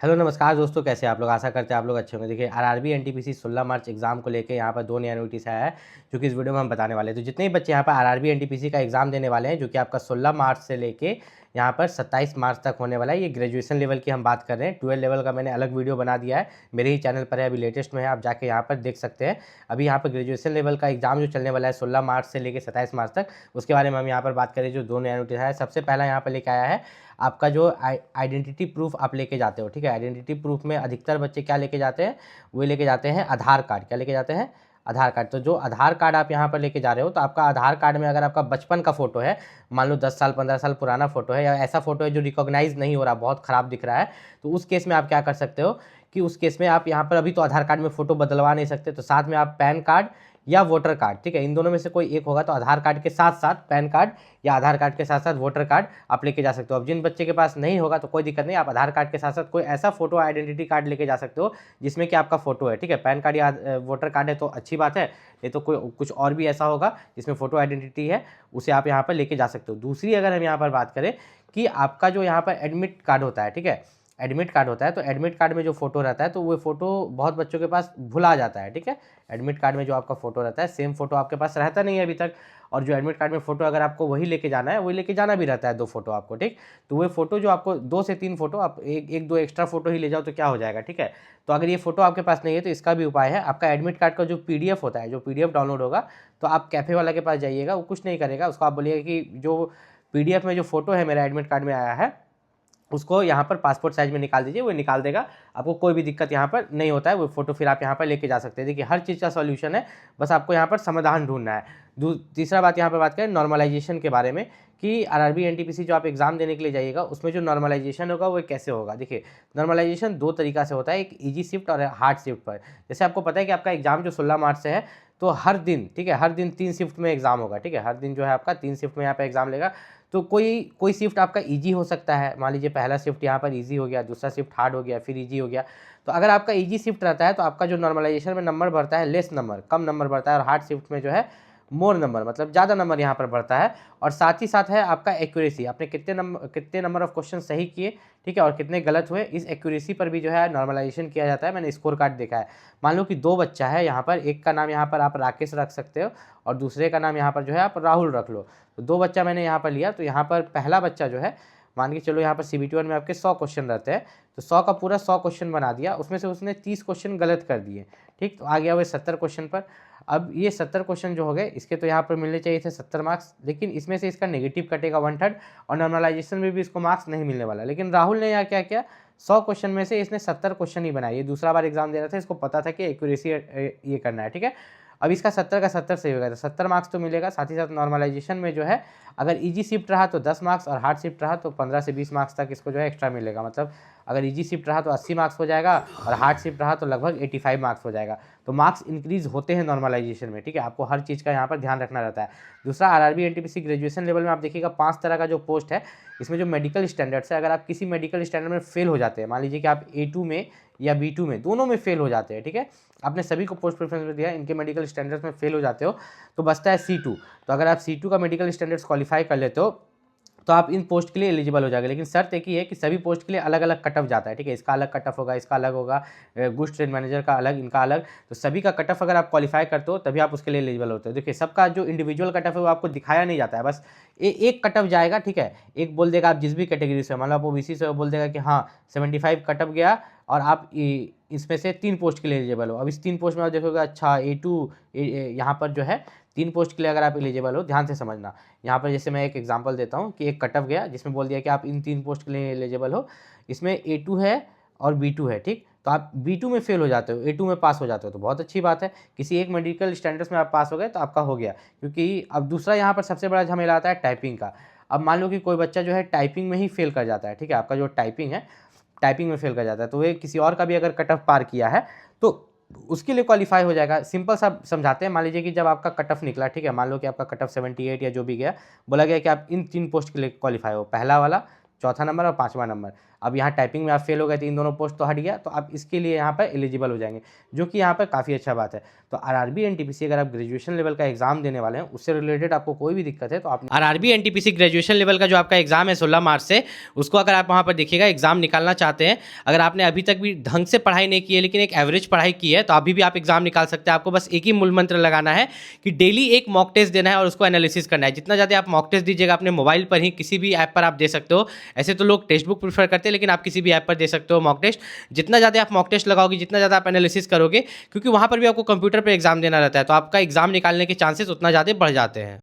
Hello नमस्कार दोस्तों, कैसे आप लोग। आशा करते हैं आप लोग अच्छे होंगे। देखिए आरआरबी एनटीपीसी 16 मार्च एग्जाम को लेके यहाँ पर दो नया नोटिस आया है जो कि इस वीडियो में हम बताने वाले हैं। तो जितने भी बच्चे यहाँ पर आरआरबी एनटीपीसी का एग्जाम देने वाले हैं जो कि आपका 16 मार्च से लेके यहाँ पर 27 मार्च तक होने वाला है। ये ग्रेजुएशन लेवल की हम बात कर रहे हैं। 12 लेवल का मैंने अलग वीडियो बना दिया है, मेरे ही चैनल पर है, अभी लेटेस्ट में है, आप जाके यहाँ पर देख सकते हैं। अभी यहाँ पर ग्रेजुएशन लेवल का एग्जाम जो चलने वाला है 16 मार्च से लेकर 27 मार्च तक, उसके बारे में हम यहाँ पर बात करें। जो दो नया नोटिस है, सबसे पहला यहाँ पर लेके आया है आपका जो आइडेंटिटी प्रूफ आप लेके जाते हो। ठीक है, आइडेंटिटी प्रूफ में अधिकतर बच्चे क्या लेके जाते हैं, वो लेके जाते हैं आधार कार्ड। क्या लेके जाते हैं? आधार कार्ड। तो जो आधार कार्ड आप यहाँ पर लेके जा रहे हो, तो आपका आधार कार्ड में अगर आपका बचपन का फोटो है, मान लो 10 साल 15 साल पुराना फोटो है, या ऐसा फोटो है जो रिकॉग्नाइज नहीं हो रहा, बहुत खराब दिख रहा है, तो उस केस में आप क्या कर सकते हो कि उस केस में आप यहाँ पर अभी तो आधार कार्ड में फोटो बदलवा नहीं सकते, तो साथ में आप पैन कार्ड या वोटर कार्ड, ठीक है, इन दोनों में से कोई एक होगा, तो आधार कार्ड के साथ साथ पैन कार्ड या आधार कार्ड के साथ साथ वोटर कार्ड आप लेके जा सकते हो। अब जिन बच्चे के पास नहीं होगा तो कोई दिक्कत नहीं, आप आधार कार्ड के साथ साथ कोई ऐसा फोटो आइडेंटिटी कार्ड लेके जा सकते हो जिसमें कि आपका फोटो है। ठीक है, पैन कार्ड या वोटर कार्ड है तो अच्छी बात है, नहीं तो कोई कुछ और भी ऐसा होगा जिसमें फोटो आइडेंटिटी है, उसे आप यहाँ पर लेके जा सकते हो। दूसरी अगर हम यहाँ पर बात करें कि आपका जो यहाँ पर एडमिट कार्ड होता है, ठीक है, एडमिट कार्ड होता है, तो एडमिट कार्ड में जो फोटो रहता है तो वो फोटो बहुत बच्चों के पास भुला जाता है। ठीक है, एडमिट कार्ड में जो आपका फोटो रहता है, सेम फोटो आपके पास रहता नहीं है अभी तक, और जो एडमिट कार्ड में फोटो अगर आपको वही लेके जाना है, वही लेके जाना भी रहता है, दो फोटो आपको। ठीक, तो वो फोटो जो आपको 2 से 3 फोटो, आप एक दो एक्स्ट्रा फोटो ही ले जाओ तो क्या हो जाएगा। ठीक है, तो अगर ये फोटो आपके पास नहीं है तो इसका भी उपाय है, आपका एडमिट कार्ड का जो पीडीएफ होता है, जो पीडीएफ डाउनलोड होगा, तो आप कैफे वाला के पास जाइएगा, वो कुछ नहीं करेगा, उसको आप बोलिएगा कि जो पीडीएफ में जो फोटो है मेरा एडमिट कार्ड में आया है, उसको यहाँ पर पासपोर्ट साइज में निकाल दीजिए, वो निकाल देगा, आपको कोई भी दिक्कत यहाँ पर नहीं होता है, वो फोटो फिर आप यहाँ पर लेके जा सकते हैं। देखिए हर चीज़ का सॉल्यूशन है, बस आपको यहाँ पर समाधान ढूंढना है। तीसरा बात यहाँ पर बात करें नॉर्मलाइजेशन के बारे में, कि आरआरबी एनटीपीसी जो आप एग्जाम देने के लिए जाइएगा उसमें जो नॉर्मलाइजेशन होगा वो कैसे होगा। देखिए नॉर्मलाइजेशन दो तरीका से होता है, एक ईजी शिफ्ट और हार्ड शिफ्ट पर। जैसे आपको पता है कि आपका एग्जाम जो 16 मार्च से है, तो हर दिन, ठीक है, हर दिन 3 शिफ्ट में एग्जाम होगा। ठीक है, हर दिन जो है आपका 3 शिफ्ट में यहाँ पर एग्जाम लेगा। तो कोई शिफ्ट आपका इजी हो सकता है, मान लीजिए पहला शिफ्ट यहाँ पर इजी हो गया, दूसरा शिफ्ट हार्ड हो गया, फिर इजी हो गया। तो अगर आपका इजी शिफ्ट रहता है तो आपका जो नॉर्मलाइजेशन में नंबर बढ़ता है, लेस नंबर, कम नंबर बढ़ता है, और हार्ड शिफ्ट में जो है मोर नंबर, मतलब ज़्यादा नंबर यहाँ पर बढ़ता है। और साथ ही साथ है आपका एक्यूरेसी, आपने कितने नंबर ऑफ क्वेश्चन सही किए, ठीक है, और कितने गलत हुए, इस एक्यूरेसी पर भी जो है नॉर्मलाइजेशन किया जाता है। मैंने स्कोर कार्ड देखा है, मान लो कि 2 बच्चा है यहाँ पर, एक का नाम यहाँ पर आप राकेश रख सकते हो और दूसरे का नाम यहाँ पर जो है आप राहुल रख लो। तो 2 बच्चा मैंने यहाँ पर लिया, तो यहाँ पर पहला बच्चा जो है, मान के चलो यहाँ पर CBT 1 में आपके 100 क्वेश्चन रहते हैं, तो 100 का पूरा 100 क्वेश्चन बना दिया, उसमें से उसने 30 क्वेश्चन गलत कर दिए। ठीक, तो आ गया वो 70 क्वेश्चन पर। अब ये 70 क्वेश्चन जो हो गए, इसके तो यहाँ पर मिलने चाहिए थे 70 मार्क्स, लेकिन इसमें से इसका नेगेटिव कटेगा 1/3, और नॉर्मलाइजेशन में भी इसको मार्क्स नहीं मिलने वाला। लेकिन राहुल ने यहाँ क्या किया, 100 क्वेश्चन में से इसने 70 क्वेश्चन ही बनाए। ये दूसरा बार एग्जाम दे रहा था, इसको पता था कि एक्यूरेसी ये करना है। ठीक है, अब इसका 70 का 70 सही होगा, तो 70 मार्क्स तो मिलेगा। साथ ही साथ नॉर्मलाइजेशन में जो है अगर इजी शिफ्ट रहा तो 10 मार्क्स, और हार्ड शिफ्ट रहा तो 15 से 20 मार्क्स तक इसको जो है एक्स्ट्रा मिलेगा। मतलब अगर इजी शिफ्ट रहा तो 80 मार्क्स हो जाएगा, और हार्ड शिफ्ट रहा तो लगभग 85 मार्क्स हो जाएगा। तो मार्क्स इंक्रीज होते हैं नॉर्मलाइजेशन में। ठीक है, आपको हर चीज़ का यहाँ पर ध्यान रखना रहता है। दूसरा, आरआरबी एनटीपीसी ग्रेजुएशन लेवल में आप देखिएगा 5 तरह का जो पोस्ट है, इसमें जो मेडिकल स्टैंडर्ड्स है, अगर आप किसी मेडिकल स्टैंडर्ड में फेल हो जाते हैं, मान लीजिए कि आप A2 में या B2 में, दोनों में फेल हो जाते हैं, ठीक है, आपने सभी को पोस्ट प्रेफरेंस में दिया, इनके मेडिकल स्टैंडर्ड्स में फेल हो जाते हो, तो बचता है C2। तो अगर आप C2 का मेडिकल स्टैंडर्ड्स क्वालिफाई कर लेते हो तो आप इन पोस्ट के लिए एलिजिबल हो जाएगा। लेकिन शर्त एक ही है कि सभी पोस्ट के लिए अलग अलग कट ऑफ जाता है। ठीक है, इसका अलग कट ऑफ होगा, इसका अलग होगा, गुड्स ट्रेड मैनेजर का अलग, इनका अलग, तो सभी का कट ऑफ अगर आप क्वालिफाई करते हो तभी आप उसके लिए एलिजिबल होते हो। देखिए सबका जो इंडिविजुअल कट ऑफ है वो आपको दिखाया नहीं जाता है, बस एक कट ऑफ जाएगा। ठीक है, एक बोल देगा आप जिस भी कैटेगरी से, मान लो आप OBC से, वो बोल देगा कि हाँ 75 कट ऑफ गया और आप इसमें से 3 पोस्ट के लिए एलिजिबल हो। अब इस 3 पोस्ट में आप देखोगे, अच्छा A2 यहाँ पर जो है 3 पोस्ट के लिए अगर आप एलिजिबल हो, ध्यान से समझना। यहाँ पर जैसे मैं एक एग्जांपल देता हूँ कि एक कट ऑफ गया जिसमें बोल दिया कि आप इन 3 पोस्ट के लिए एलिजिबल हो, इसमें A2 है और B2 है। ठीक, तो आप B2 में फेल हो जाते हो, A2 में पास हो जाते हो, तो बहुत अच्छी बात है, किसी एक मेडिकल स्टैंडर्ड्स में आप पास हो गए तो आपका हो गया। क्योंकि अब दूसरा यहाँ पर सबसे बड़ा झमेला आता है टाइपिंग का। अब मान लो कि कोई बच्चा जो है टाइपिंग में ही फेल कर जाता है, ठीक है, आपका जो टाइपिंग है, टाइपिंग में फेल कर जाता है, तो वे किसी और का भी अगर कट ऑफ पार किया है तो उसके लिए क्वालिफाई हो जाएगा। सिंपल सा समझाते हैं, मान लीजिए कि जब आपका कट ऑफ निकला, ठीक है, मान लो कि आपका कट ऑफ 78 या जो भी गया, बोला गया कि आप इन 3 पोस्ट के लिए क्वालिफाई हो, पहला वाला, चौथा नंबर और 5वां नंबर। अब यहाँ टाइपिंग में आप फेल हो गए तो इन दोनों पोस्ट तो हट गया, तो आप इसके लिए यहाँ पर एलिजिबल हो जाएंगे, जो कि यहाँ पर काफ़ी अच्छा बात है। तो आरआरबी एनटीपीसी अगर आप ग्रेजुएशन लेवल का एग्जाम देने वाले हैं, उससे रिलेटेड आपको कोई भी दिक्कत है तो आप आरआरबी एनटीपीसी ग्रेजुएशन लेवल का जो आपका एग्जाम है 16 मार्च से, उसको अगर आप वहाँ पर देखिएगा एग्जाम निकालना चाहते हैं, अगर आपने अभी तक भी ढंग से पढ़ाई नहीं की है लेकिन एक एवरेज पढ़ाई की है, तो अभी भी आप एग्जाम निकाल सकते हैं। आपको बस एक ही मूल मंत्र लगाना है कि डेली एक मॉक टेस्ट देना है और उसको एनालिसिस करना है। जितना ज़्यादा आप मॉक टेस्ट दीजिएगा अपने मोबाइल पर ही, किसी भी ऐप पर आप दे सकते हो, ऐसे तो लोग टेक्स्ट बुक प्रीफर करते हैं लेकिन आप किसी भी ऐप पर दे सकते हो मॉक टेस्ट। जितना ज़्यादा आप मॉक टेस्ट लगाओगे, जितना ज़्यादा आप एनालिसिस करोगे, क्योंकि वहाँ पर भी आपको कंप्यूटर पर एग्जाम देना रहता है, तो आपका एग्जाम निकालने के चांसेस उतना ज़्यादा बढ़ जाते हैं।